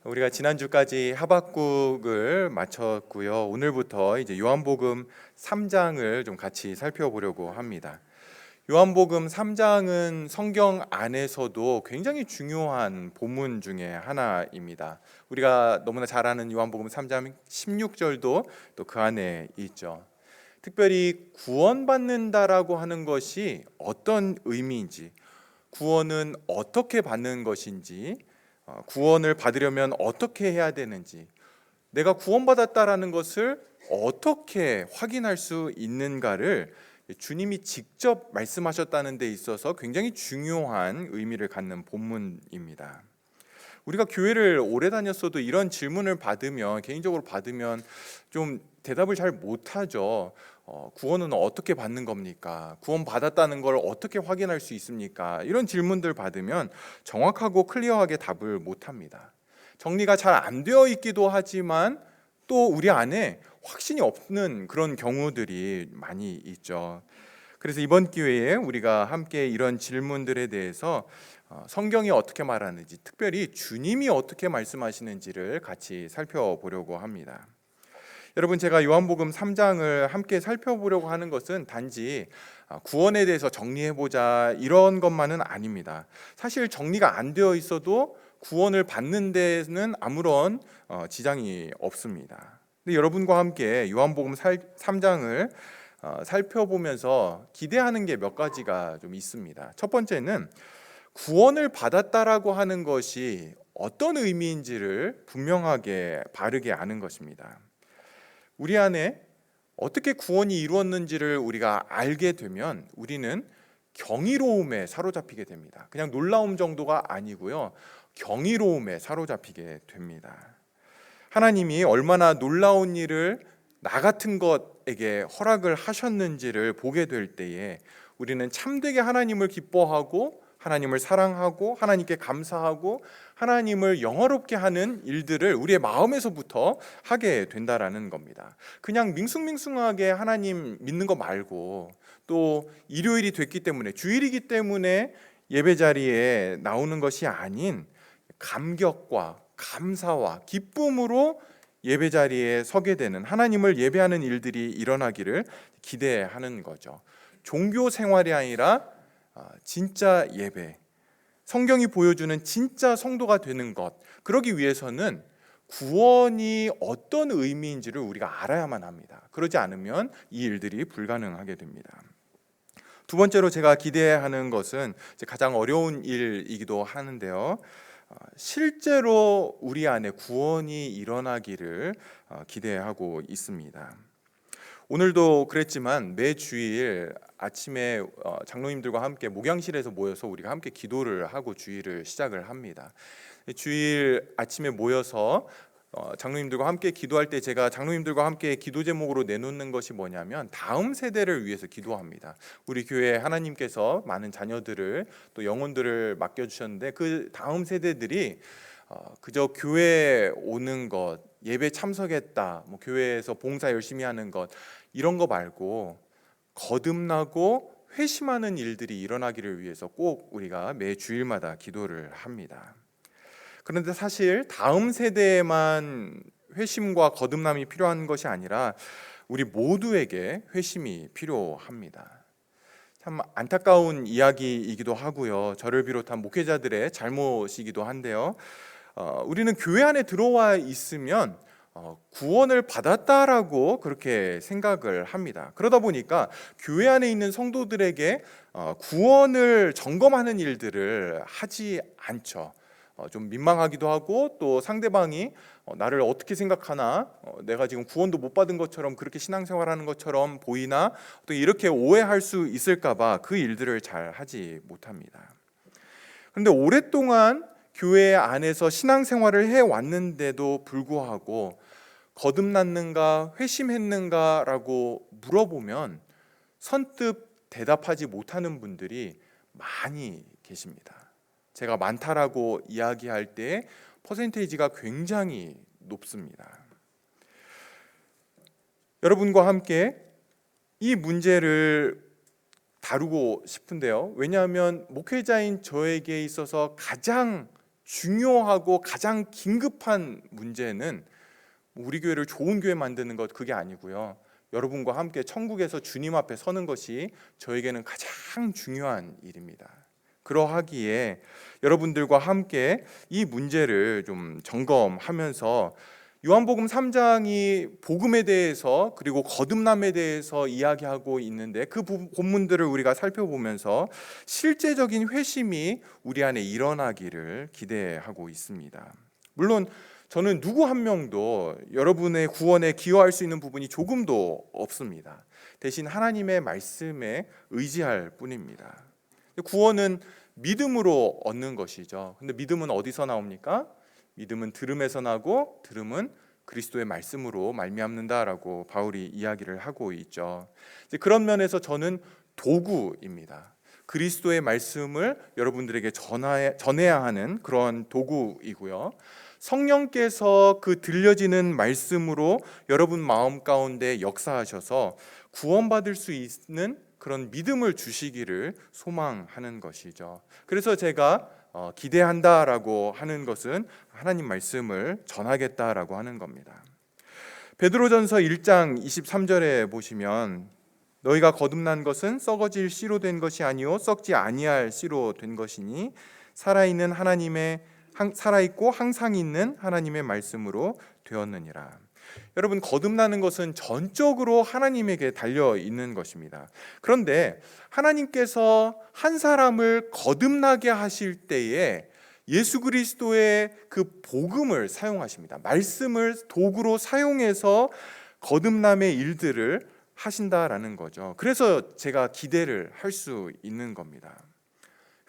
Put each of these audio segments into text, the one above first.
우리가 지난주까지 하박국을 마쳤고요. 오늘부터 이제 요한복음 3장을 좀 같이 살펴보려고 합니다. 요한복음 3장은 성경 안에서도 굉장히 중요한 본문 중에 하나입니다. 우리가 너무나 잘 아는 요한복음 3장 16절도 또 그 안에 있죠. 특별히 구원받는다라고 하는 것이 어떤 의미인지, 구원은 어떻게 받는 것인지, 구원을 받으려면 어떻게 해야 되는지, 내가 구원받았다라는 것을 어떻게 확인할 수 있는가를 주님이 직접 말씀하셨다는 데 있어서 굉장히 중요한 의미를 갖는 본문입니다. 우리가 교회를 오래 다녔어도 이런 질문을 받으면, 개인적으로 받으면 좀 대답을 잘 못하죠. 구원은 어떻게 받는 겁니까? 구원 받았다는 걸 어떻게 확인할 수 있습니까? 이런 질문들 받으면 정확하고 클리어하게 답을 못합니다. 정리가 잘 안 되어 있기도 하지만 또 우리 안에 확신이 없는 그런 경우들이 많이 있죠. 그래서 이번 기회에 우리가 함께 이런 질문들에 대해서 성경이 어떻게 말하는지, 특별히 주님이 어떻게 말씀하시는지를 같이 살펴보려고 합니다. 여러분, 제가 요한복음 3장을 함께 살펴보려고 하는 것은 단지 구원에 대해서 정리해보자 이런 것만은 아닙니다. 사실 정리가 안 되어 있어도 구원을 받는 데는 아무런 지장이 없습니다. 근데 여러분과 함께 요한복음 3장을 살펴보면서 기대하는 게 몇 가지가 좀 있습니다. 첫 번째는 구원을 받았다라고 하는 것이 어떤 의미인지를 분명하게 바르게 아는 것입니다. 우리 안에 어떻게 구원이 이루어졌는지를 우리가 알게 되면 우리는 경이로움에 사로잡히게 됩니다. 그냥 놀라움 정도가 아니고요, 경이로움에 사로잡히게 됩니다. 하나님이 얼마나 놀라운 일을 나 같은 것에게 허락을 하셨는지를 보게 될 때에 우리는 참되게 하나님을 기뻐하고, 하나님을 사랑하고, 하나님께 감사하고, 하나님을 영화롭게 하는 일들을 우리의 마음에서부터 하게 된다라는 겁니다. 그냥 밍숭밍숭하게 하나님 믿는 거 말고, 또 일요일이 됐기 때문에, 주일이기 때문에 예배 자리에 나오는 것이 아닌 감격과 감사와 기쁨으로 예배 자리에 서게 되는, 하나님을 예배하는 일들이 일어나기를 기대하는 거죠. 종교 생활이 아니라 진짜 예배, 성경이 보여주는 진짜 성도가 되는 것, 그러기 위해서는 구원이 어떤 의미인지를 우리가 알아야만 합니다. 그러지 않으면 이 일들이 불가능하게 됩니다. 두 번째로 제가 기대하는 것은 가장 어려운 일이기도 하는데요, 실제로 우리 안에 구원이 일어나기를 기대하고 있습니다. 오늘도 그랬지만 매 주일 아침에 장로님들과 함께 목양실에서 모여서 우리가 함께 기도를 하고 주일을 시작을 합니다. 주일 아침에 모여서 장로님들과 함께 기도할 때 제가 장로님들과 함께 기도 제목으로 내놓는 것이 뭐냐면 다음 세대를 위해서 기도합니다. 우리 교회 하나님께서 많은 자녀들을, 또 영혼들을 맡겨주셨는데 그 다음 세대들이 그저 교회에 오는 것, 예배 참석했다, 교회에서 봉사 열심히 하는 것, 이런 거 말고 거듭나고 회심하는 일들이 일어나기를 위해서 꼭 우리가 매 주일마다 기도를 합니다. 그런데 사실 다음 세대에만 회심과 거듭남이 필요한 것이 아니라 우리 모두에게 회심이 필요합니다. 참 안타까운 이야기이기도 하고요, 저를 비롯한 목회자들의 잘못이기도 한데요, 우리는 교회 안에 들어와 있으면 구원을 받았다라고 그렇게 생각을 합니다. 그러다 보니까 교회 안에 있는 성도들에게 구원을 점검하는 일들을 하지 않죠. 좀 민망하기도 하고, 또 상대방이 나를 어떻게 생각하나, 내가 지금 구원도 못 받은 것처럼 그렇게 신앙생활하는 것처럼 보이나, 또 이렇게 오해할 수 있을까봐 그 일들을 잘 하지 못합니다. 그런데 오랫동안 교회 안에서 신앙생활을 해왔는데도 불구하고 거듭났는가, 회심했는가라고 물어보면 선뜻 대답하지 못하는 분들이 많이 계십니다. 제가 많다라고 이야기할 때 퍼센테이지가 굉장히 높습니다. 여러분과 함께 이 문제를 다루고 싶은데요, 왜냐하면 목회자인 저에게 있어서 가장 중요하고 가장 긴급한 문제는 우리 교회를 좋은 교회 만드는 것, 그게 아니고요. 여러분과 함께 천국에서 주님 앞에 서는 것이 저에게는 가장 중요한 일입니다. 그러하기에 여러분들과 함께 이 문제를 좀 점검하면서 요한복음 3장이 복음에 대해서 그리고 거듭남에 대해서 이야기하고 있는데, 그 본문들을 우리가 살펴보면서 실제적인 회심이 우리 안에 일어나기를 기대하고 있습니다. 물론 저는 누구 한 명도 여러분의 구원에 기여할 수 있는 부분이 조금도 없습니다. 대신 하나님의 말씀에 의지할 뿐입니다. 구원은 믿음으로 얻는 것이죠. 근데 믿음은 어디서 나옵니까? 믿음은 들음에서 나고 들음은 그리스도의 말씀으로 말미암는다라고 바울이 이야기를 하고 있죠. 그런 면에서 저는 도구입니다. 그리스도의 말씀을 여러분들에게 전해야 하는 그런 도구이고요. 성령께서 그 들려지는 말씀으로 여러분 마음 가운데 역사하셔서 구원받을 수 있는 그런 믿음을 주시기를 소망하는 것이죠. 그래서 제가 기대한다라고 하는 것은 하나님 말씀을 전하겠다라고 하는 겁니다. 베드로전서 1장 23절에 보시면 너희가 거듭난 것은 썩어질 씨로 된 것이 아니요 썩지 아니할 씨로 된 것이니 살아있고 항상 있는 하나님의 말씀으로 되었느니라. 여러분, 거듭나는 것은 전적으로 하나님에게 달려 있는 것입니다. 그런데 하나님께서 한 사람을 거듭나게 하실 때에 예수 그리스도의 그 복음을 사용하십니다. 말씀을 도구로 사용해서 거듭남의 일들을 하신다라는 거죠. 그래서 제가 기대를 할 수 있는 겁니다.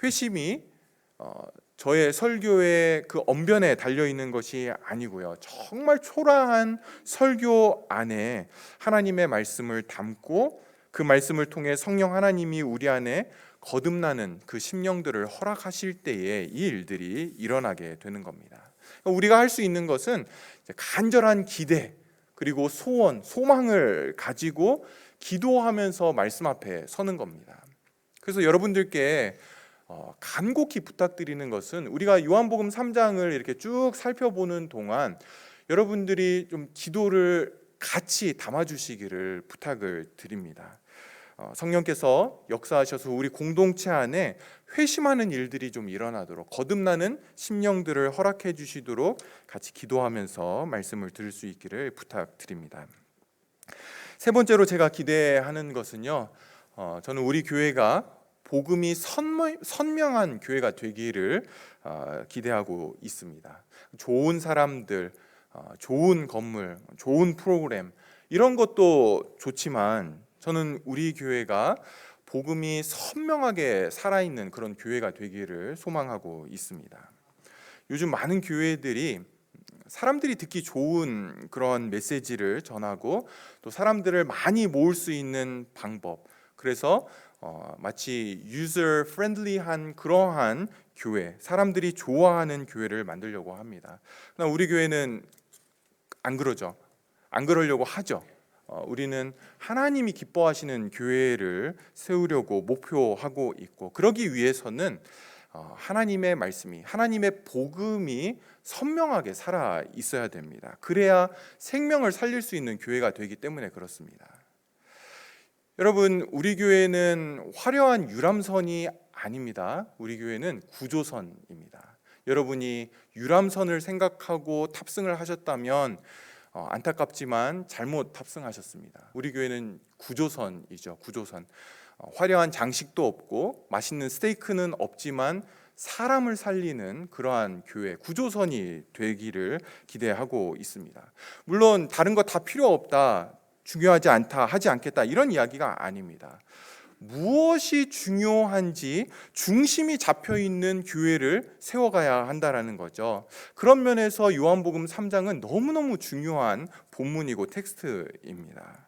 회심이 저의 설교의 그 언변에 달려있는 것이 아니고요, 정말 초라한 설교 안에 하나님의 말씀을 담고 그 말씀을 통해 성령 하나님이 우리 안에 거듭나는 그 심령들을 허락하실 때에 이 일들이 일어나게 되는 겁니다. 우리가 할 수 있는 것은 간절한 기대 그리고 소원, 소망을 가지고 기도하면서 말씀 앞에 서는 겁니다. 그래서 여러분들께 간곡히 부탁드리는 것은, 우리가 요한복음 3장을 이렇게 쭉 살펴보는 동안 여러분들이 좀 기도를 같이 담아주시기를 부탁을 드립니다. 성령께서 역사하셔서 우리 공동체 안에 회심하는 일들이 좀 일어나도록, 거듭나는 심령들을 허락해 주시도록 같이 기도하면서 말씀을 들을 수 있기를 부탁드립니다. 세 번째로 제가 기대하는 것은요, 저는 우리 교회가 복음이 선명한 교회가 되기를 기대하고 있습니다. 좋은 사람들, 좋은 건물, 좋은 프로그램, 이런 것도 좋지만 저는 우리 교회가 복음이 선명하게 살아있는 그런 교회가 되기를 소망하고 있습니다. 요즘 많은 교회들이 사람들이 듣기 좋은 그런 메시지를 전하고 또 사람들을 많이 모을 수 있는 방법, 그래서 마치 유저 프렌들리한 그러한 교회, 사람들이 좋아하는 교회를 만들려고 합니다. 그러나 우리 교회는 안 그러죠. 안 그러려고 하죠. 우리는 하나님이 기뻐하시는 교회를 세우려고 목표하고 있고, 그러기 위해서는 하나님의 말씀이, 하나님의 복음이 선명하게 살아 있어야 됩니다. 그래야 생명을 살릴 수 있는 교회가 되기 때문에 그렇습니다. 여러분, 우리 교회는 화려한 유람선이 아닙니다. 우리 교회는 구조선입니다. 여러분이 유람선을 생각하고 탑승을 하셨다면 안타깝지만 잘못 탑승하셨습니다. 우리 교회는 구조선이죠. 구조선. 화려한 장식도 없고 맛있는 스테이크는 없지만 사람을 살리는 그러한 교회, 구조선이 되기를 기대하고 있습니다. 물론 다른 거 다 필요 없다, 중요하지 않다, 하지 않겠다, 이런 이야기가 아닙니다. 무엇이 중요한지 중심이 잡혀 있는 교회를 세워가야 한다라는 거죠. 그런 면에서 요한복음 3장은 너무너무 중요한 본문이고 텍스트입니다.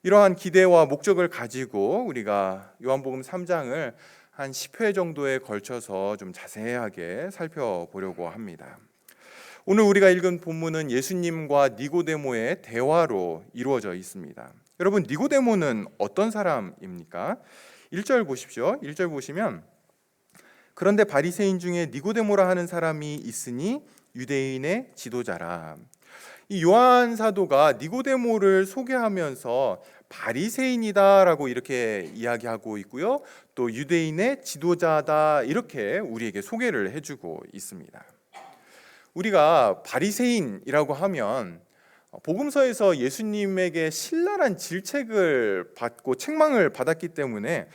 이러한 기대와 목적을 가지고 우리가 요한복음 3장을 한 10회 정도에 걸쳐서 좀 자세하게 살펴보려고 합니다. 오늘 우리가 읽은 본문은 예수님과 니고데모의 대화로 이루어져 있습니다. 여러분, 니고데모는 어떤 사람입니까? 1절 보십시오. 1절 보시면 그런데 바리새인 중에 니고데모라 하는 사람이 있으니 유대인의 지도자라. 이 요한 사도가 니고데모를 소개하면서 바리새인이다라고 이렇게 이야기하고 있고요. 또 유대인의 지도자다 이렇게 우리에게 소개를 해주고 있습니다. 우리가 바리새인이라고 하면 복음서에서 예수님에게 신랄한 질책을 받고 책망을 받았기 때문에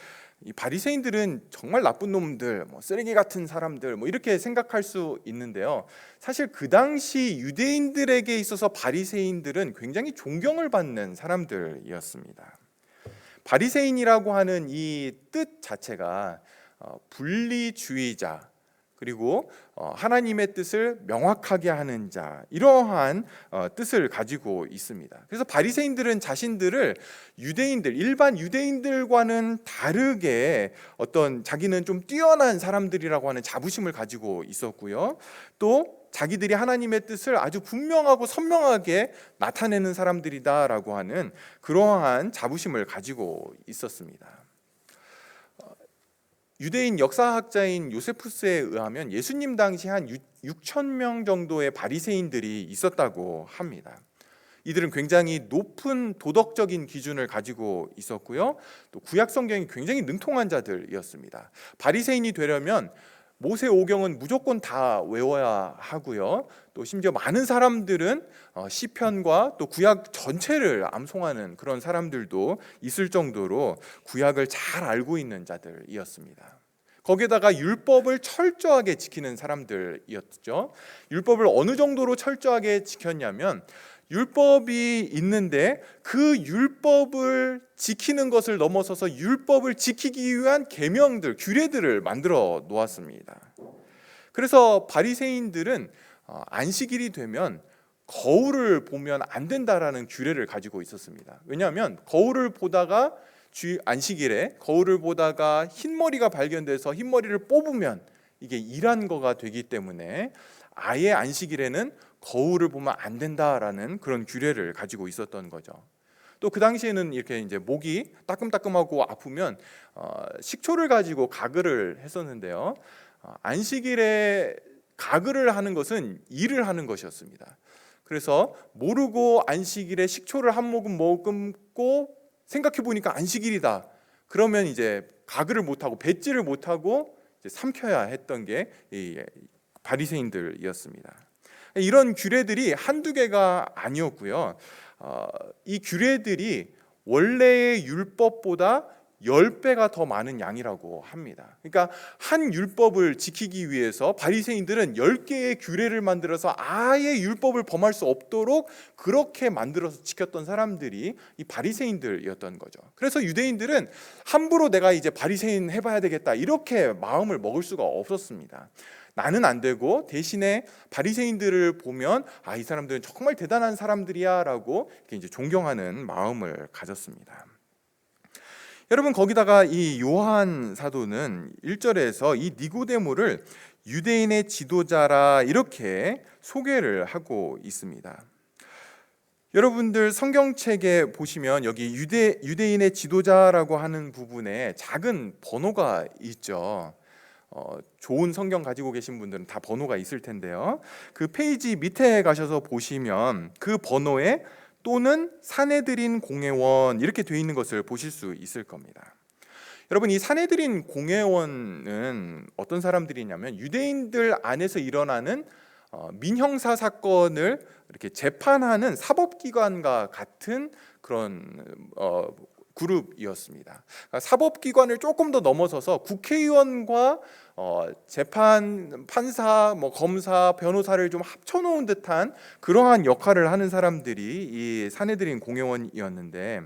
이 바리새인들은 정말 나쁜 놈들, 쓰레기 같은 사람들 이렇게 생각할 수 있는데요. 사실 그 당시 유대인들에게 있어서 바리새인들은 굉장히 존경을 받는 사람들이었습니다. 바리새인이라고 하는 이 뜻 자체가 분리주의자, 그리고 하나님의 뜻을 명확하게 하는 자, 이러한 뜻을 가지고 있습니다. 그래서 바리새인들은 자신들을 유대인들, 일반 유대인들과는 다르게 어떤 자기는 좀 뛰어난 사람들이라고 하는 자부심을 가지고 있었고요. 또 자기들이 하나님의 뜻을 아주 분명하고 선명하게 나타내는 사람들이다라고 하는 그러한 자부심을 가지고 있었습니다. 유대인 역사학자인 요세푸스에 의하면 예수님 당시 한 6천 명 정도의 바리새인들이 있었다고 합니다. 이들은 굉장히 높은 도덕적인 기준을 가지고 있었고요. 또 구약 성경이 굉장히 능통한 자들이었습니다. 바리새인이 되려면 모세 오경은 무조건 다 외워야 하고요. 또 심지어 많은 사람들은 시편과 또 구약 전체를 암송하는 그런 사람들도 있을 정도로 구약을 잘 알고 있는 자들이었습니다. 거기에다가 율법을 철저하게 지키는 사람들이었죠. 율법을 어느 정도로 철저하게 지켰냐면 율법이 있는데 그 율법을 지키는 것을 넘어서서 율법을 지키기 위한 계명들, 규례들을 만들어 놓았습니다. 그래서 바리새인들은 안식일이 되면 거울을 보면 안 된다라는 규례를 가지고 있었습니다. 왜냐하면 거울을 보다가 안식일에 거울을 보다가 흰머리가 발견돼서 흰머리를 뽑으면 이게 일한 거가 되기 때문에 아예 안식일에는 거울을 보면 안 된다라는 그런 규례를 가지고 있었던 거죠. 또 그 당시에는 이렇게 이제 목이 따끔따끔하고 아프면 식초를 가지고 가글을 했었는데요. 안식일에 가글을 하는 것은 일을 하는 것이었습니다. 그래서 모르고 안식일에 식초를 한 모금 먹고 생각해 보니까 안식일이다. 그러면 이제 가글을 못하고 배지를 못하고 삼켜야 했던 게 이 바리새인들이었습니다. 이런 규례들이 한두 개가 아니었고요. 이 규례들이 원래의 율법보다 10배가 더 많은 양이라고 합니다. 그러니까 한 율법을 지키기 위해서 바리새인들은 10개의 규례를 만들어서 아예 율법을 범할 수 없도록 그렇게 만들어서 지켰던 사람들이 이 바리새인들이었던 거죠. 그래서 유대인들은 함부로 내가 이제 바리새인 해봐야 되겠다 이렇게 마음을 먹을 수가 없었습니다. 나는 안 되고 대신에 바리새인들을 보면 이 사람들은 정말 대단한 사람들이야라고 이제 존경하는 마음을 가졌습니다. 여러분, 거기다가 이 요한 사도는 1절에서 이 니고데모를 유대인의 지도자라 이렇게 소개를 하고 있습니다. 여러분들 성경책에 보시면 여기 유대인의 지도자라고 하는 부분에 작은 번호가 있죠. 좋은 성경 가지고 계신 분들은 다 번호가 있을 텐데요. 그 페이지 밑에 가셔서 보시면 그 번호에 또는 사내들인 공회원 이렇게 되어 있는 것을 보실 수 있을 겁니다. 여러분, 이 사내들인 공회원은 어떤 사람들이냐면 유대인들 안에서 일어나는 민형사 사건을 이렇게 재판하는 사법기관과 같은 그런 그룹이었습니다. 그러니까 사법기관을 조금 더 넘어서서 국회의원과 재판, 판사, 검사, 변호사를 좀 합쳐놓은 듯한 그러한 역할을 하는 사람들이 이 사내들인 공회원이었는데,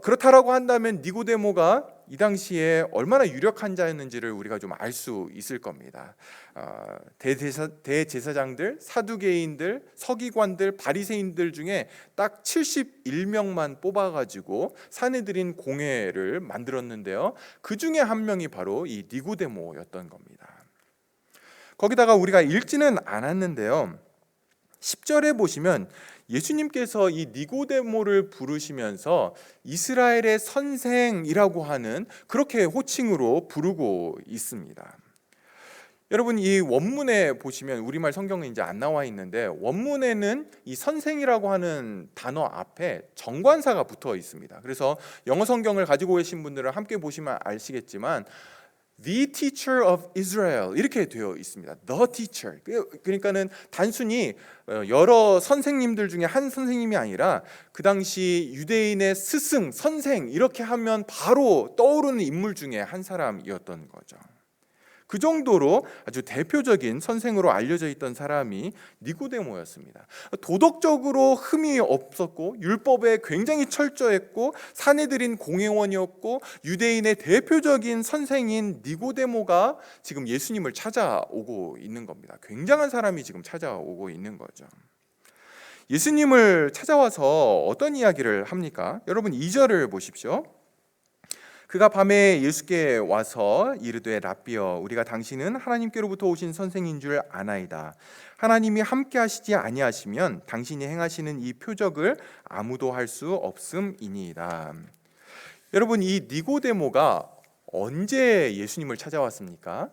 그렇다라고 한다면 니고데모가 이 당시에 얼마나 유력한 자였는지를 우리가 좀 알 수 있을 겁니다. 대제사장들, 사두개인들, 서기관들, 바리새인들 중에 딱 71명만 뽑아가지고 사내들인 공회를 만들었는데요. 그 중에 한 명이 바로 이 니고데모였던 겁니다. 거기다가 우리가 읽지는 않았는데요. 10절에 보시면 예수님께서 이 니고데모를 부르시면서 이스라엘의 선생이라고 하는 그렇게 호칭으로 부르고 있습니다. 여러분 이 원문에 보시면 우리말 성경은 이제 안 나와 있는데 원문에는 이 선생이라고 하는 단어 앞에 정관사가 붙어 있습니다. 그래서 영어 성경을 가지고 계신 분들은 함께 보시면 아시겠지만 The teacher of Israel 이렇게 되어 있습니다. The teacher. 그러니까는 단순히 여러 선생님들 중에 한 선생님이 아니라 그 당시 유대인의 스승, 선생 이렇게 하면 바로 떠오르는 인물 중에 한 사람이었던 거죠. 그 정도로 아주 대표적인 선생으로 알려져 있던 사람이 니고데모였습니다. 도덕적으로 흠이 없었고 율법에 굉장히 철저했고 사내들인 공회원이었고 유대인의 대표적인 선생인 니고데모가 지금 예수님을 찾아오고 있는 겁니다. 굉장한 사람이 지금 찾아오고 있는 거죠. 예수님을 찾아와서 어떤 이야기를 합니까? 여러분 2절을 보십시오. 그가 밤에 예수께 와서 이르되 랍비여 우리가 당신은 하나님께로부터 오신 선생인 줄 아나이다. 하나님이 함께 하시지 아니하시면 당신이 행하시는 이 표적을 아무도 할 수 없음이니이다. 여러분 이 니고데모가 언제 예수님을 찾아왔습니까?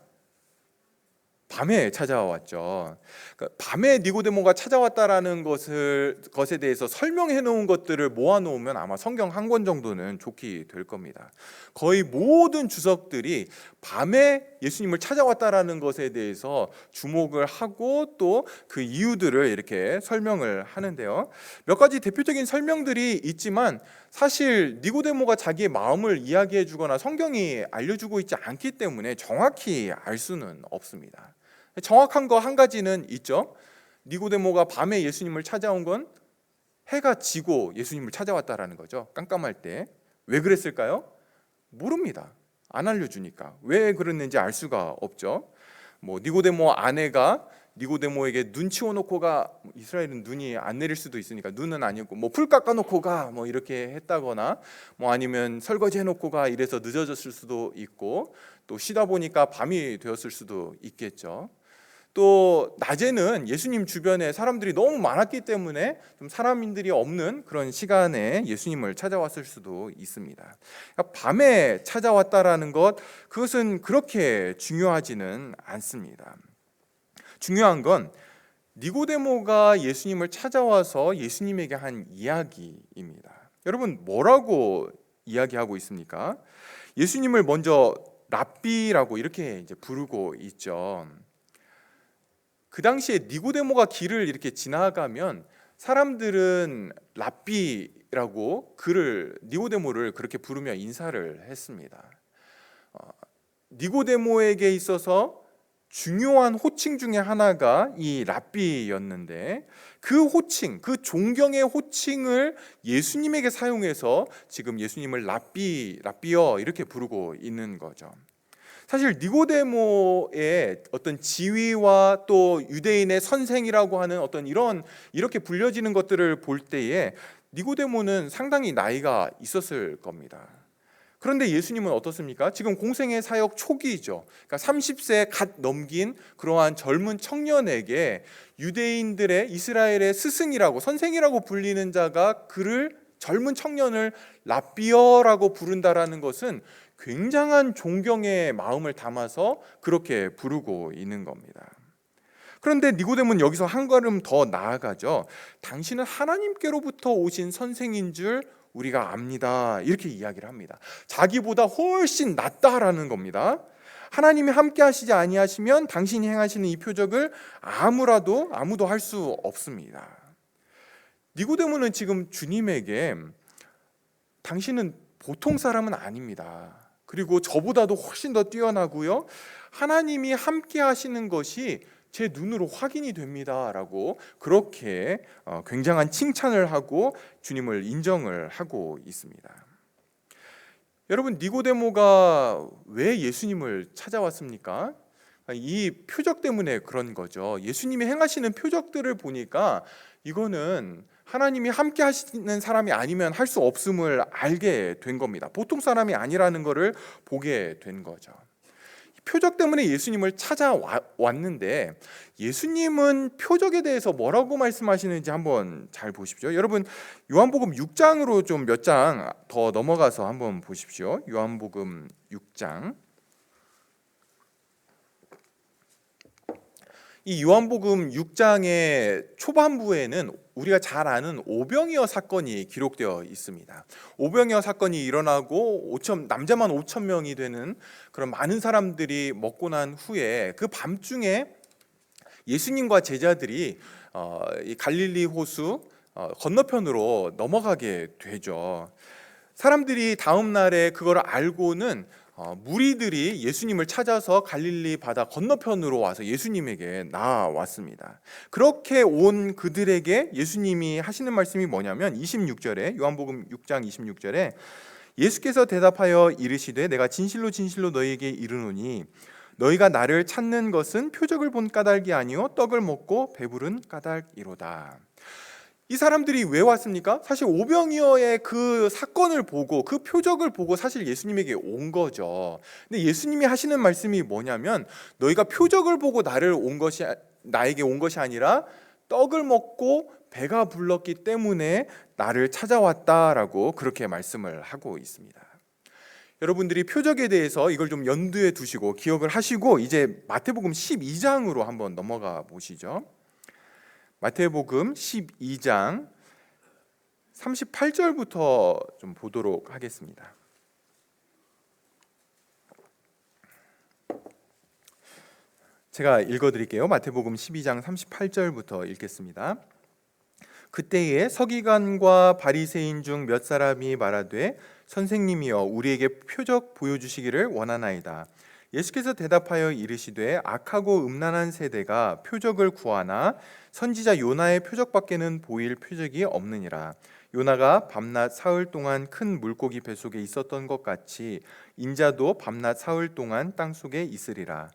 밤에 찾아왔죠. 그러니까 밤에 니고데모가 찾아왔다라는 것에 대해서 설명해 놓은 것들을 모아 놓으면 아마 성경 한 권 정도는 좋게 될 겁니다. 거의 모든 주석들이 밤에 예수님을 찾아왔다라는 것에 대해서 주목을 하고 또 그 이유들을 이렇게 설명을 하는데요. 몇 가지 대표적인 설명들이 있지만 사실 니고데모가 자기의 마음을 이야기해 주거나 성경이 알려주고 있지 않기 때문에 정확히 알 수는 없습니다. 정확한 거 한 가지는 있죠. 니고데모가 밤에 예수님을 찾아온 건 해가 지고 예수님을 찾아왔다라는 거죠. 깜깜할 때. 왜 그랬을까요? 모릅니다. 안 알려주니까. 왜 그랬는지 알 수가 없죠. 니고데모 아내가 니고데모에게 눈 치워놓고 가, 이스라엘은 눈이 안 내릴 수도 있으니까 눈은 아니고 풀 깎아놓고 가 이렇게 했다거나 아니면 설거지 해놓고 가 이래서 늦어졌을 수도 있고 또 쉬다 보니까 밤이 되었을 수도 있겠죠. 또 낮에는 예수님 주변에 사람들이 너무 많았기 때문에 좀 사람들이 없는 그런 시간에 예수님을 찾아왔을 수도 있습니다. 그러니까 밤에 찾아왔다라는 것 그것은 그렇게 중요하지는 않습니다. 중요한 건 니고데모가 예수님을 찾아와서 예수님에게 한 이야기입니다. 여러분 뭐라고 이야기하고 있습니까? 예수님을 먼저 랍비라고 이렇게 이제 부르고 있죠. 그 당시에 니고데모가 길을 이렇게 지나가면 사람들은 랍비라고 니고데모를 그렇게 부르며 인사를 했습니다. 니고데모에게 있어서 중요한 호칭 중에 하나가 이 랍비였는데 그 호칭, 그 존경의 호칭을 예수님에게 사용해서 지금 예수님을 랍비여 이렇게 부르고 있는 거죠. 사실 니고데모의 어떤 지위와 또 유대인의 선생이라고 하는 어떤 이렇게 불려지는 것들을 볼 때에 니고데모는 상당히 나이가 있었을 겁니다. 그런데 예수님은 어떻습니까? 지금 공생의 사역 초기이죠. 그러니까 30세 갓 넘긴 그러한 젊은 청년에게 유대인들의 이스라엘의 스승이라고 선생이라고 불리는 자가 젊은 청년을 랍비어라고 부른다라는 것은 굉장한 존경의 마음을 담아서 그렇게 부르고 있는 겁니다. 그런데 니고데모는 여기서 한 걸음 더 나아가죠. 당신은 하나님께로부터 오신 선생인 줄 우리가 압니다. 이렇게 이야기를 합니다. 자기보다 훨씬 낫다라는 겁니다. 하나님이 함께 하시지 아니하시면 당신이 행하시는 이 표적을 아무도 할 수 없습니다. 니고데모는 지금 주님에게 당신은 보통 사람은 아닙니다. 그리고 저보다도 훨씬 더 뛰어나고요. 하나님이 함께 하시는 것이 제 눈으로 확인이 됩니다라고 그렇게 굉장한 칭찬을 하고 주님을 인정을 하고 있습니다. 여러분 니고데모가 왜 예수님을 찾아왔습니까? 이 표적 때문에 그런 거죠. 예수님이 행하시는 표적들을 보니까 이거는 하나님이 함께 하시는 사람이 아니면 할 수 없음을 알게 된 겁니다. 보통 사람이 아니라는 것을 보게 된 거죠. 표적 때문에 예수님을 찾아왔는데 예수님은 표적에 대해서 뭐라고 말씀하시는지 한번 잘 보십시오. 여러분 요한복음 6장으로 좀 몇 장 더 넘어가서 한번 보십시오. 요한복음 6장 이 요한복음 6장의 초반부에는 우리가 잘 아는 오병이어 사건이 기록되어 있습니다. 오병이어 사건이 일어나고 남자만 5천 명이 되는 그런 많은 사람들이 먹고 난 후에 그 밤중에 예수님과 제자들이 이 갈릴리 호수 건너편으로 넘어가게 되죠. 사람들이 다음 날에 그걸 알고는 무리들이 예수님을 찾아서 갈릴리 바다 건너편으로 와서 예수님에게 나왔습니다. 그렇게 온 그들에게 예수님이 하시는 말씀이 뭐냐면 26절에 요한복음 6장 26절에 예수께서 대답하여 이르시되 내가 진실로 진실로 너희에게 이르노니 너희가 나를 찾는 것은 표적을 본 까닭이 아니요 떡을 먹고 배부른 까닭이로다. 이 사람들이 왜 왔습니까? 사실 오병이어의 그 사건을 보고 그 표적을 보고 사실 예수님에게 온 거죠. 근데 예수님이 하시는 말씀이 뭐냐면 너희가 표적을 보고 나에게 온 것이 아니라 떡을 먹고 배가 불렀기 때문에 나를 찾아왔다라고 그렇게 말씀을 하고 있습니다. 여러분들이 표적에 대해서 이걸 좀 염두에 두시고 기억을 하시고 이제 마태복음 12장으로 한번 넘어가 보시죠. 마태복음 12장 38절부터 좀 보도록 하겠습니다. 제가 읽어드릴게요. 마태복음 12장 38절부터 읽겠습니다. 그때에 서기관과 바리새인 중 몇 사람이 말하되 선생님이여 우리에게 표적 보여주시기를 원하나이다. 예수께서 대답하여 이르시되 악하고 음란한 세대가 표적을 구하나 선지자 요나의 표적밖에는 보일 표적이 없느니라. 요나가 밤낮 사흘 동안 큰 물고기 뱃속에 있었던 것 같이 인자도 밤낮 사흘 동안 땅속에 있으리라.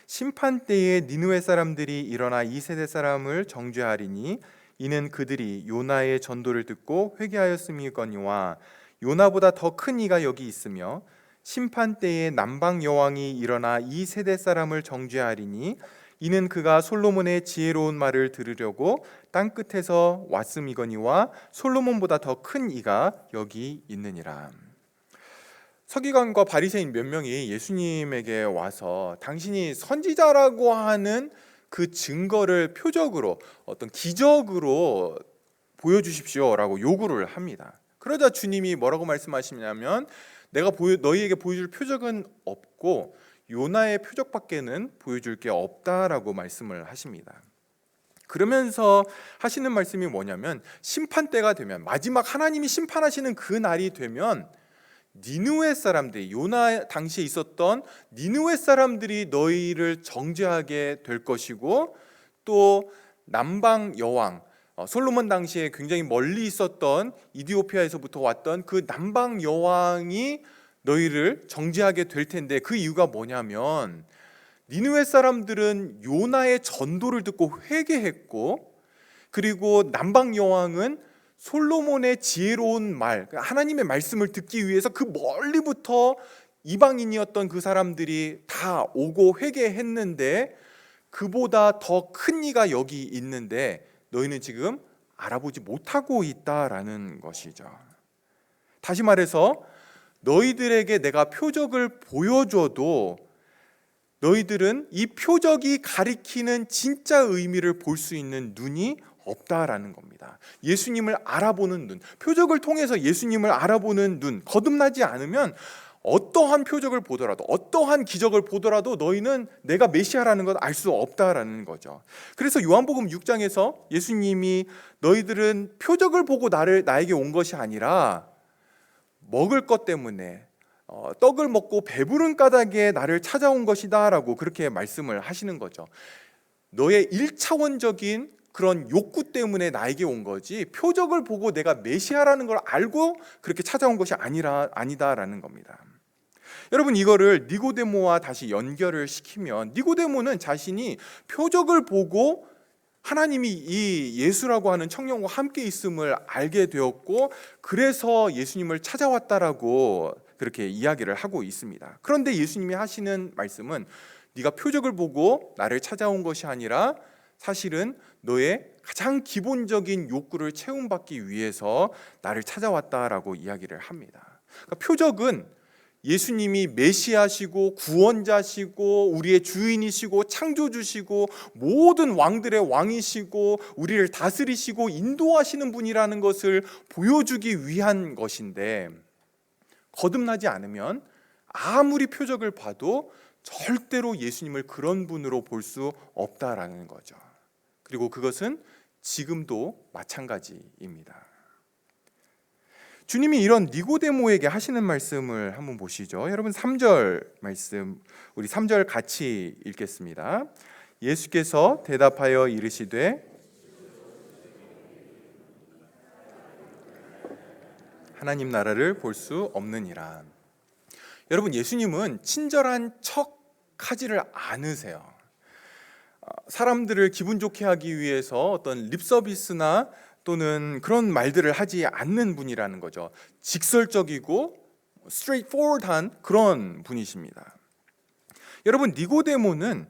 심판 때에 니느웨 사람들이 일어나 이 세대 사람을 정죄하리니 이는 그들이 요나의 전도를 듣고 회개하였음이거니와 요나보다 더 큰 이가 여기 있으며 심판 때에 남방 여왕이 일어나 이 세대 사람을 정죄하리니 이는 그가 솔로몬의 지혜로운 말을 들으려고 땅 끝에서 왔음이거니와 솔로몬보다 더 큰 이가 여기 있느니라. 서기관과 바리새인 몇 명이 예수님에게 와서 당신이 선지자라고 하는 그 증거를 표적으로 어떤 기적으로 보여주십시오라고 요구를 합니다. 그러자 주님이 뭐라고 말씀하시냐면 내가 너희에게 보여줄 표적은 없고 요나의 표적밖에는 보여줄 게 없다라고 말씀을 하십니다. 그러면서 하시는 말씀이 뭐냐면 심판 때가 되면 마지막 하나님이 심판하시는 그 날이 되면 니느웨 사람들이 요나 당시에 있었던 니느웨 사람들이 너희를 정죄하게 될 것이고 또 남방 여왕 솔로몬 당시에 굉장히 멀리 있었던 이디오피아에서부터 왔던 그 남방 여왕이 너희를 정죄하게 될 텐데 그 이유가 뭐냐면 니느웨 사람들은 요나의 전도를 듣고 회개했고 그리고 남방 여왕은 솔로몬의 지혜로운 말, 하나님의 말씀을 듣기 위해서 그 멀리부터 이방인이었던 그 사람들이 다 오고 회개했는데 그보다 더 큰 이가 여기 있는데 너희는 지금 알아보지 못하고 있다라는 것이죠. 다시 말해서 너희들에게 내가 표적을 보여줘도 너희들은 이 표적이 가리키는 진짜 의미를 볼 수 있는 눈이 없다라는 겁니다. 예수님을 알아보는 눈, 표적을 통해서 예수님을 알아보는 눈, 거듭나지 않으면 어떠한 표적을 보더라도 어떠한 기적을 보더라도 너희는 내가 메시아라는 걸 알 수 없다라는 거죠. 그래서 요한복음 6장에서 예수님이 너희들은 표적을 보고 나에게 온 것이 아니라 먹을 것 때문에 떡을 먹고 배부른 까닭에 나를 찾아온 것이다 라고 그렇게 말씀을 하시는 거죠. 너의 1차원적인 그런 욕구 때문에 나에게 온 거지 표적을 보고 내가 메시아라는 걸 알고 그렇게 찾아온 것이 아니다라는 겁니다. 여러분 이거를 니고데모와 다시 연결을 시키면 니고데모는 자신이 표적을 보고 하나님이 이 예수라고 하는 청년과 함께 있음을 알게 되었고 그래서 예수님을 찾아왔다라고 그렇게 이야기를 하고 있습니다. 그런데 예수님이 하시는 말씀은 네가 표적을 보고 나를 찾아온 것이 아니라 사실은 너의 가장 기본적인 욕구를 채움받기 위해서 나를 찾아왔다라고 이야기를 합니다. 그러니까 표적은 예수님이 메시아시고 구원자시고 우리의 주인이시고 창조주시고 모든 왕들의 왕이시고 우리를 다스리시고 인도하시는 분이라는 것을 보여주기 위한 것인데, 거듭나지 않으면 아무리 표적을 봐도 절대로 예수님을 그런 분으로 볼 수 없다라는 거죠. 그리고 그것은 지금도 마찬가지입니다. 주님이 이런 니고데모에게 하시는 말씀을 한번 보시죠. 여러분 3절 말씀, 우리 3절 같이 읽겠습니다. 예수께서 대답하여 이르시되 하나님 나라를 볼 수 없느니라. 여러분, 예수님은 친절한 척 하지를 않으세요. 사람들을 기분 좋게 하기 위해서 어떤 립서비스나 또는 그런 말들을 하지 않는 분이라는 거죠. 직설적이고 straightforward한 그런 분이십니다. 여러분, 니고데모는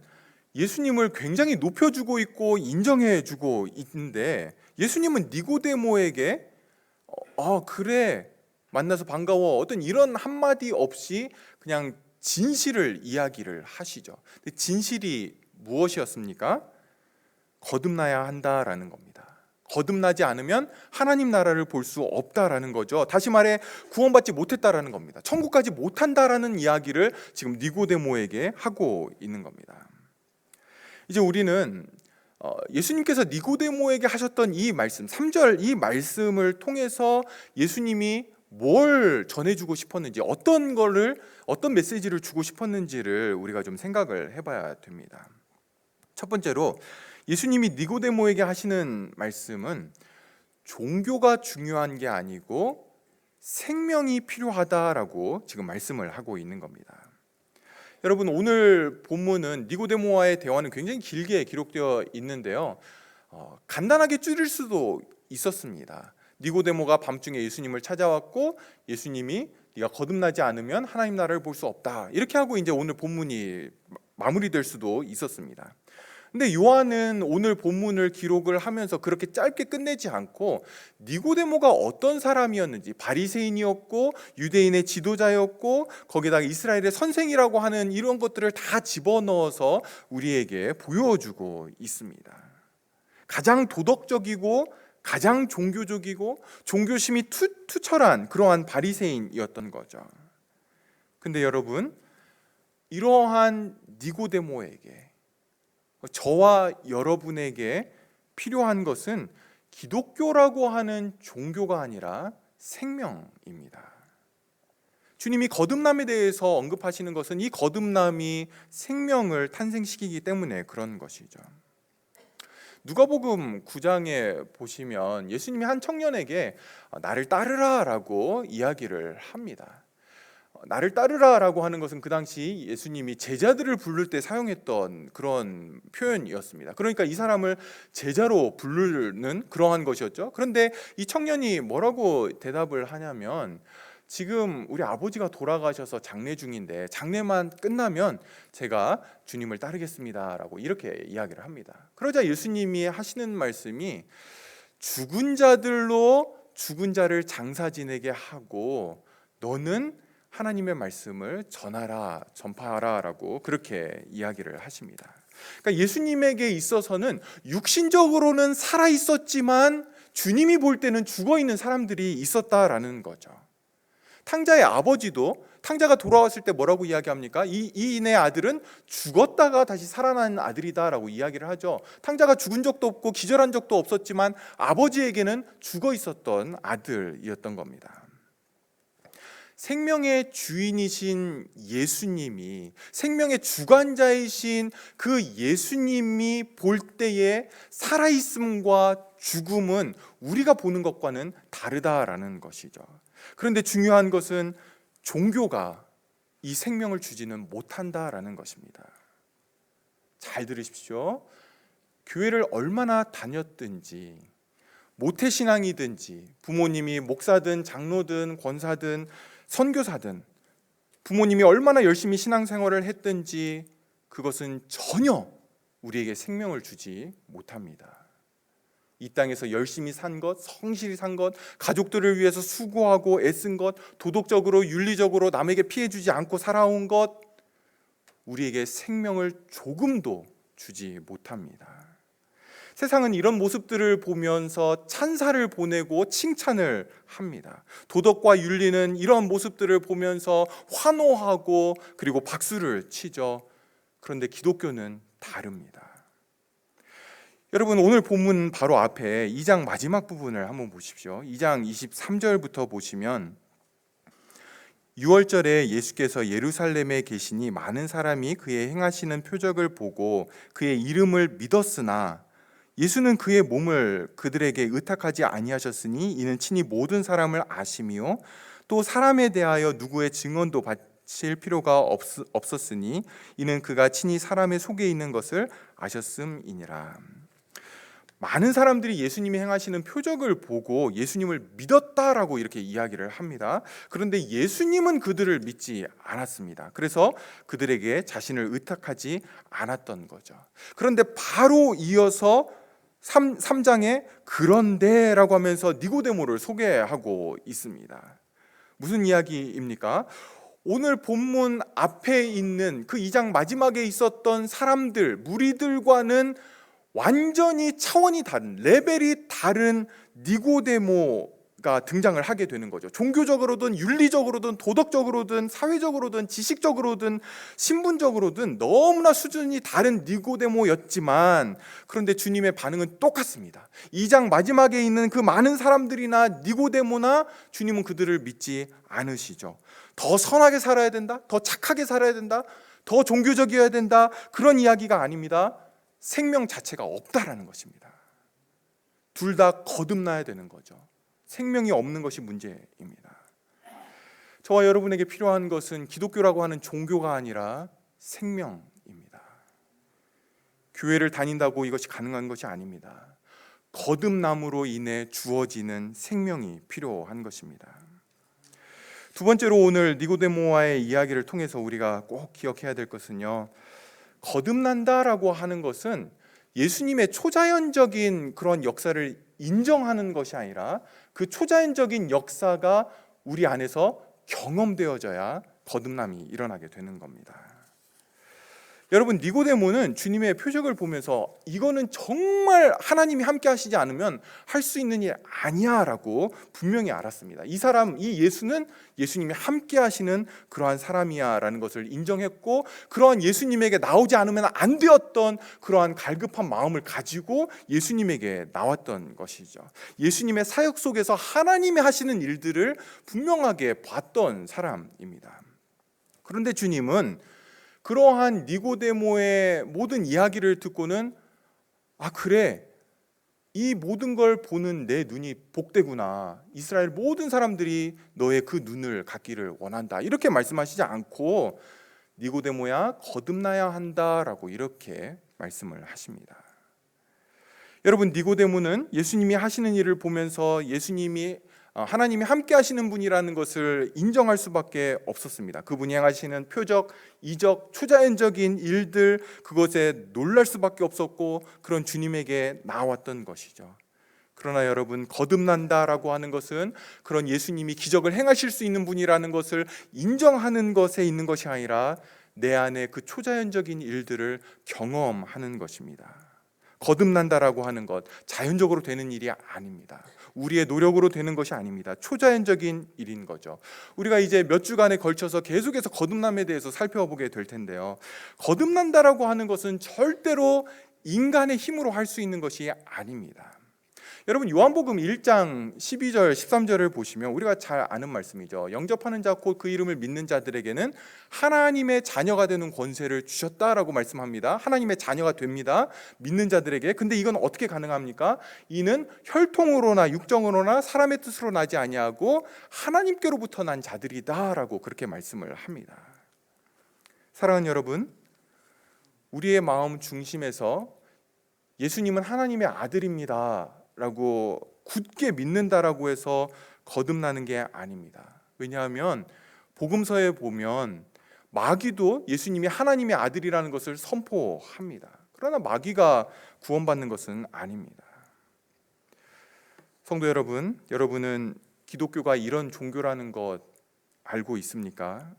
예수님을 굉장히 높여주고 있고 인정해주고 있는데, 예수님은 니고데모에게 그래, 만나서 반가워, 어떤 이런 한마디 없이 그냥 진실을 이야기를 하시죠. 근데 진실이 무엇이었습니까? 거듭나야 한다라는 겁니다. 거듭나지 않으면 하나님 나라를 볼 수 없다라는 거죠. 다시 말해 구원받지 못했다라는 겁니다. 천국까지 못한다라는 이야기를 지금 니고데모에게 하고 있는 겁니다. 이제 우리는 예수님께서 니고데모에게 하셨던 이 말씀, 3절 이 말씀을 통해서 예수님이 뭘 전해주고 싶었는지, 어떤 메시지를 주고 싶었는지를 우리가 좀 생각을 해봐야 됩니다. 첫 번째로 예수님이 니고데모에게 하시는 말씀은 종교가 중요한 게 아니고 생명이 필요하다라고 지금 말씀을 하고 있는 겁니다. 여러분, 오늘 본문은 니고데모와의 대화는 굉장히 길게 기록되어 있는데요, 간단하게 줄일 수도 있었습니다. 니고데모가 밤중에 예수님을 찾아왔고 예수님이 네가 거듭나지 않으면 하나님 나라를 볼 수 없다, 이렇게 하고 이제 오늘 본문이 마무리될 수도 있었습니다. 근데 요한은 오늘 본문을 기록을 하면서 그렇게 짧게 끝내지 않고 니고데모가 어떤 사람이었는지, 바리새인이었고 유대인의 지도자였고 거기다가 이스라엘의 선생이라고 하는 이런 것들을 다 집어넣어서 우리에게 보여주고 있습니다. 가장 도덕적이고 가장 종교적이고 종교심이 투철한 그러한 바리새인이었던 거죠. 근데 여러분, 이러한 니고데모에게, 저와 여러분에게 필요한 것은 기독교라고 하는 종교가 아니라 생명입니다. 주님이 거듭남에 대해서 언급하시는 것은 이 거듭남이 생명을 탄생시키기 때문에 그런 것이죠. 누가복음 9장에 보시면 예수님이 한 청년에게 나를 따르라라고 이야기를 합니다. 나를 따르라라고 하는 것은 그 당시 예수님이 제자들을 부를 때 사용했던 그런 표현이었습니다. 그러니까 이 사람을 제자로 부르는 그러한 것이었죠. 그런데 이 청년이 뭐라고 대답을 하냐면, 지금 우리 아버지가 돌아가셔서 장례 중인데 장례만 끝나면 제가 주님을 따르겠습니다라고 이렇게 이야기를 합니다. 그러자 예수님이 하시는 말씀이, 죽은 자들로 죽은 자를 장사 지내게 하고 너는 하나님의 말씀을 전파하라라고 그렇게 이야기를 하십니다. 그러니까 예수님에게 있어서는 육신적으로는 살아 있었지만 주님이 볼 때는 죽어 있는 사람들이 있었다라는 거죠. 탕자의 아버지도 탕자가 돌아왔을 때 뭐라고 이야기합니까? 이인의 아들은 죽었다가 다시 살아난 아들이다라고 이야기를 하죠. 탕자가 죽은 적도 없고 기절한 적도 없었지만 아버지에게는 죽어 있었던 아들이었던 겁니다. 생명의 주인이신 예수님이, 생명의 주관자이신 그 예수님이 볼 때의 살아있음과 죽음은 우리가 보는 것과는 다르다라는 것이죠. 그런데 중요한 것은 종교가 이 생명을 주지는 못한다라는 것입니다. 잘 들으십시오. 교회를 얼마나 다녔든지, 모태신앙이든지, 부모님이 목사든 장로든 권사든 선교사든, 부모님이 얼마나 열심히 신앙생활을 했든지 그것은 전혀 우리에게 생명을 주지 못합니다. 이 땅에서 열심히 산 것, 성실히 산 것, 가족들을 위해서 수고하고 애쓴 것, 도덕적으로 윤리적으로 남에게 피해 주지 않고 살아온 것, 우리에게 생명을 조금도 주지 못합니다. 세상은 이런 모습들을 보면서 찬사를 보내고 칭찬을 합니다. 도덕과 윤리는 이런 모습들을 보면서 환호하고 그리고 박수를 치죠. 그런데 기독교는 다릅니다. 여러분, 오늘 본문 바로 앞에 2장 마지막 부분을 한번 보십시오. 2장 23절부터 보시면 6월절에 예수께서 예루살렘에 계시니 많은 사람이 그의 행하시는 표적을 보고 그의 이름을 믿었으나 예수는 그의 몸을 그들에게 의탁하지 아니하셨으니 이는 친히 모든 사람을 아심이요 또 사람에 대하여 누구의 증언도 바칠 필요가 없었으니 이는 그가 친히 사람의 속에 있는 것을 아셨음이니라. 많은 사람들이 예수님이 행하시는 표적을 보고 예수님을 믿었다라고 이렇게 이야기를 합니다. 그런데 예수님은 그들을 믿지 않았습니다. 그래서 그들에게 자신을 의탁하지 않았던 거죠. 그런데 바로 이어서 3장에 그런데라고 하면서 니고데모를 소개하고 있습니다. 무슨 이야기입니까? 오늘 본문 앞에 있는 그 2장 마지막에 있었던 사람들, 무리들과는 완전히 차원이 다른, 레벨이 다른 니고데모가 등장을 하게 되는 거죠. 종교적으로든 윤리적으로든 도덕적으로든 사회적으로든 지식적으로든 신분적으로든 너무나 수준이 다른 니고데모였지만 그런데 주님의 반응은 똑같습니다. 2장 마지막에 있는 그 많은 사람들이나 니고데모나 주님은 그들을 믿지 않으시죠. 더 선하게 살아야 된다, 더 착하게 살아야 된다, 더 종교적이어야 된다, 그런 이야기가 아닙니다. 생명 자체가 없다라는 것입니다. 둘 다 거듭나야 되는 거죠. 생명이 없는 것이 문제입니다. 저와 여러분에게 필요한 것은 기독교라고 하는 종교가 아니라 생명입니다. 교회를 다닌다고 이것이 가능한 것이 아닙니다. 거듭남으로 인해 주어지는 생명이 필요한 것입니다. 두 번째로 오늘 니고데모와의 이야기를 통해서 우리가 꼭 기억해야 될 것은요, 거듭난다라고 하는 것은 예수님의 초자연적인 그런 역사를 인정하는 것이 아니라 그 초자연적인 역사가 우리 안에서 경험되어져야 거듭남이 일어나게 되는 겁니다. 여러분, 니고데모는 주님의 표적을 보면서 이거는 정말 하나님이 함께 하시지 않으면 할 수 있는 일 아니야 라고 분명히 알았습니다. 이 사람, 이 예수는 예수님이 함께 하시는 그러한 사람이야 라는 것을 인정했고, 그러한 예수님에게 나오지 않으면 안 되었던 그러한 갈급한 마음을 가지고 예수님에게 나왔던 것이죠. 예수님의 사역 속에서 하나님이 하시는 일들을 분명하게 봤던 사람입니다. 그런데 주님은 그러한 니고데모의 모든 이야기를 듣고는 그래, 이 모든 걸 보는 내 눈이 복되구나, 이스라엘 모든 사람들이 너의 그 눈을 갖기를 원한다, 이렇게 말씀하시지 않고 니고데모야, 거듭나야 한다라고 이렇게 말씀을 하십니다. 여러분, 니고데모는 예수님이 하시는 일을 보면서 예수님이 하나님이 함께 하시는 분이라는 것을 인정할 수밖에 없었습니다. 그분이 행하시는 표적, 이적, 초자연적인 일들, 그것에 놀랄 수밖에 없었고 그런 주님에게 나왔던 것이죠. 그러나 여러분, 거듭난다라고 하는 것은 그런 예수님이 기적을 행하실 수 있는 분이라는 것을 인정하는 것에 있는 것이 아니라 내 안에 그 초자연적인 일들을 경험하는 것입니다. 거듭난다라고 하는 것, 자연적으로 되는 일이 아닙니다. 우리의 노력으로 되는 것이 아닙니다. 초자연적인 일인 거죠. 우리가 이제 몇 주간에 걸쳐서 계속해서 거듭남에 대해서 살펴보게 될 텐데요, 거듭난다라고 하는 것은 절대로 인간의 힘으로 할 수 있는 것이 아닙니다. 여러분, 요한복음 1장 12절 13절을 보시면 우리가 잘 아는 말씀이죠. 영접하는 자 곧 그 이름을 믿는 자들에게는 하나님의 자녀가 되는 권세를 주셨다라고 말씀합니다. 하나님의 자녀가 됩니다, 믿는 자들에게. 근데 이건 어떻게 가능합니까? 이는 혈통으로나 육정으로나 사람의 뜻으로 나지 아니하고 하나님께로부터 난 자들이다라고 그렇게 말씀을 합니다. 사랑하는 여러분, 우리의 마음 중심에서 예수님은 하나님의 아들입니다 라고 굳게 믿는다라고 해서 거듭나는 게 아닙니다. 왜냐하면 복음서에 보면 마귀도 예수님이 하나님의 아들이라는 것을 선포합니다. 그러나 마귀가 구원받는 것은 아닙니다. 성도 여러분, 여러분은 기독교가 이런 종교라는 것 알고 있습니까?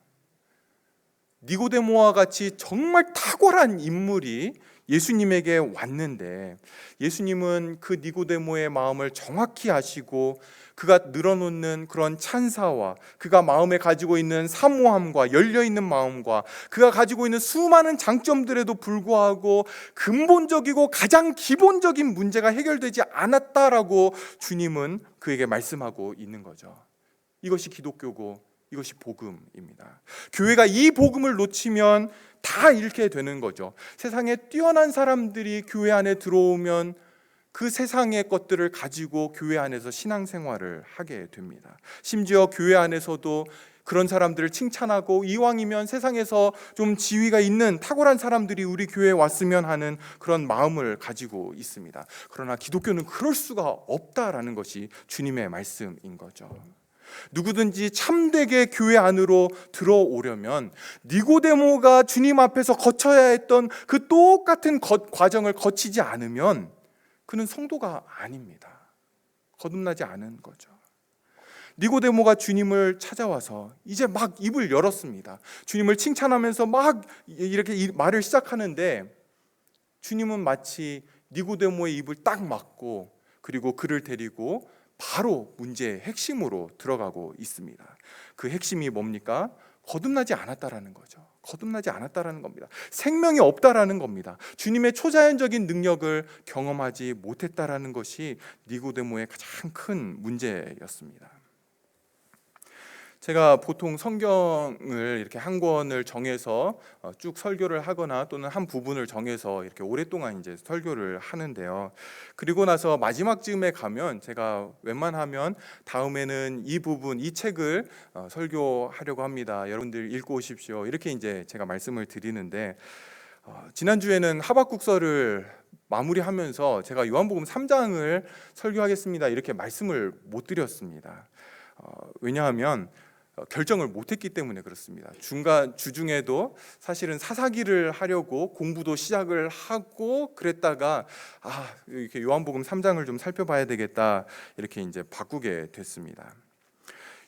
니고데모와 같이 정말 탁월한 인물이 예수님에게 왔는데 예수님은 그 니고데모의 마음을 정확히 아시고 그가 늘어놓는 그런 찬사와 그가 마음에 가지고 있는 사모함과 열려있는 마음과 그가 가지고 있는 수많은 장점들에도 불구하고 근본적이고 가장 기본적인 문제가 해결되지 않았다라고 주님은 그에게 말씀하고 있는 거죠. 이것이 기독교고 이것이 복음입니다. 교회가 이 복음을 놓치면 다 잃게 되는 거죠. 세상에 뛰어난 사람들이 교회 안에 들어오면 그 세상의 것들을 가지고 교회 안에서 신앙생활을 하게 됩니다. 심지어 교회 안에서도 그런 사람들을 칭찬하고 이왕이면 세상에서 좀 지위가 있는 탁월한 사람들이 우리 교회에 왔으면 하는 그런 마음을 가지고 있습니다. 그러나 기독교는 그럴 수가 없다라는 것이 주님의 말씀인 거죠. 누구든지 참되게 교회 안으로 들어오려면 니고데모가 주님 앞에서 거쳐야 했던 그 똑같은 과정을 거치지 않으면 그는 성도가 아닙니다. 거듭나지 않은 거죠. 니고데모가 주님을 찾아와서 이제 막 입을 열었습니다. 주님을 칭찬하면서 막 이렇게 말을 시작하는데 주님은 마치 니고데모의 입을 딱 막고 그리고 그를 데리고 바로 문제의 핵심으로 들어가고 있습니다. 그 핵심이 뭡니까? 거듭나지 않았다라는 거죠. 거듭나지 않았다라는 겁니다. 생명이 없다라는 겁니다. 주님의 초자연적인 능력을 경험하지 못했다라는 것이 니고데모의 가장 큰 문제였습니다. 제가 보통 성경을 이렇게 한 권을 정해서 쭉 설교를 하거나 또는 한 부분을 정해서 이렇게 오랫동안 이제 설교를 하는데요. 그리고 나서 마지막 즈음에 가면 제가 웬만하면 다음에는 이 부분, 이 책을 설교하려고 합니다. 여러분들 읽고 오십시오. 이렇게 이제 제가 말씀을 드리는데 지난주에는 하박국서를 마무리하면서 제가 요한복음 3장을 설교하겠습니다. 이렇게 말씀을 못 드렸습니다. 왜냐하면 결정을 못했기 때문에 그렇습니다. 주중에도 사실은 사사기를 하려고 공부도 시작을 하고 그랬다가 이렇게 요한복음 3장을 좀 살펴봐야 되겠다 이렇게 이제 바꾸게 됐습니다.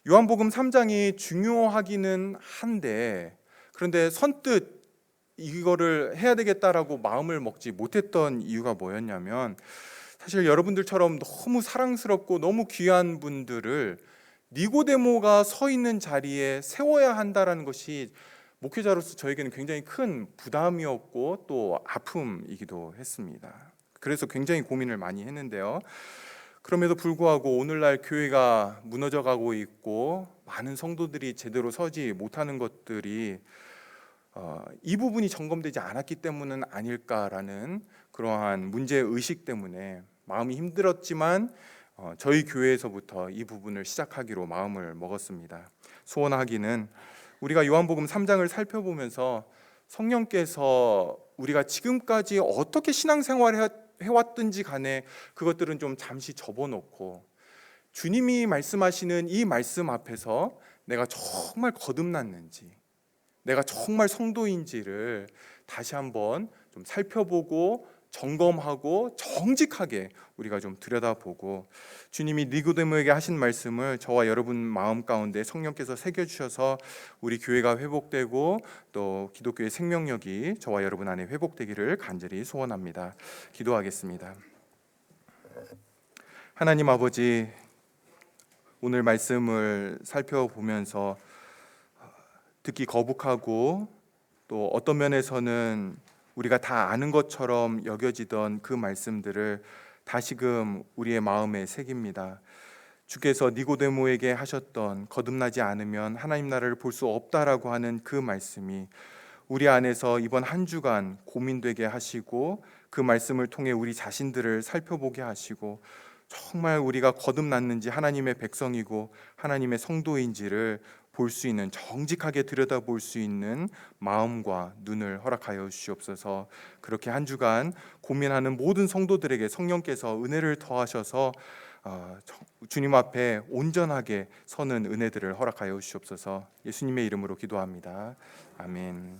요한복음 3장이 중요하기는 한데 그런데 선뜻 이거를 해야 되겠다라고 마음을 먹지 못했던 이유가 뭐였냐면 사실 여러분들처럼 너무 사랑스럽고 너무 귀한 분들을 니고데모가 서 있는 자리에 세워야 한다라는 것이 목회자로서 저에게는 굉장히 큰 부담이었고 또 아픔이기도 했습니다. 그래서 굉장히 고민을 많이 했는데요. 그럼에도 불구하고 오늘날 교회가 무너져가고 있고 많은 성도들이 제대로 서지 못하는 것들이 이 부분이 점검되지 않았기 때문은 아닐까라는 그러한 문제의식 때문에 마음이 힘들었지만 저희 교회에서부터 이 부분을 시작하기로 마음을 먹었습니다. 소원하기는 우리가 요한복음 3장을 살펴보면서 성령께서 우리가 지금까지 어떻게 신앙생활을 해왔든지 간에 그것들은 좀 잠시 접어놓고 주님이 말씀하시는 이 말씀 앞에서 내가 정말 거듭났는지 내가 정말 성도인지를 다시 한번 좀 살펴보고 점검하고 정직하게 우리가 좀 들여다보고 주님이 니고데모에게 하신 말씀을 저와 여러분 마음 가운데 성령께서 새겨주셔서 우리 교회가 회복되고 또 기독교의 생명력이 저와 여러분 안에 회복되기를 간절히 소원합니다. 기도하겠습니다. 하나님 아버지, 오늘 말씀을 살펴보면서 듣기 거북하고 또 어떤 면에서는 우리가 다 아는 것처럼 여겨지던 그 말씀들을 다시금 우리의 마음에 새깁니다. 주께서 니고데모에게 하셨던 거듭나지 않으면 하나님 나라를 볼 수 없다라고 하는 그 말씀이 우리 안에서 이번 한 주간 고민되게 하시고 그 말씀을 통해 우리 자신들을 살펴보게 하시고 정말 우리가 거듭났는지 하나님의 백성이고 하나님의 성도인지를 볼 수 있는 정직하게 들여다볼 수 있는 마음과 눈을 허락하여 주시옵소서. 그렇게 한 주간 고민하는 모든 성도들에게 성령께서 은혜를 더하셔서 주님 앞에 온전하게 서는 은혜들을 허락하여 주시옵소서. 예수님의 이름으로 기도합니다. 아멘.